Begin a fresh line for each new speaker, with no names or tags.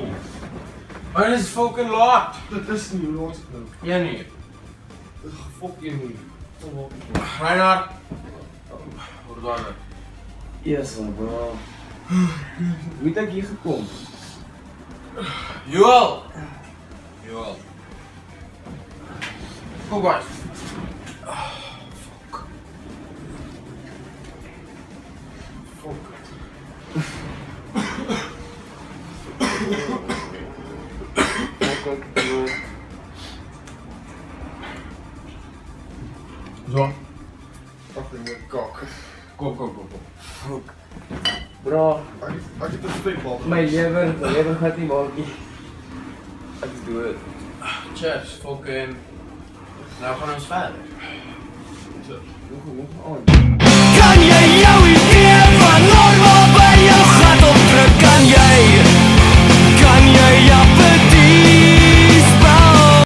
kom.
Maar het is fucking laat.
Dit is nie hoe laat is dit nou.
Ja nee.
Dit gefok jy nie.
Reinhard. Word daar.
Yes, bro. Hoe het ek hier gekom?
Joel. Joel. Kom maar. Fuck.
Fuck.
Zo.
Fucking met kak.
Kom.
Fuck. Bro,
Ek het 'n spekbal.
my lewer gaat nie maak nie. Ek is dood.
Cheers, fucking. Nou gaan ons verder.
Cheers.
Hoe aan?
Kan jy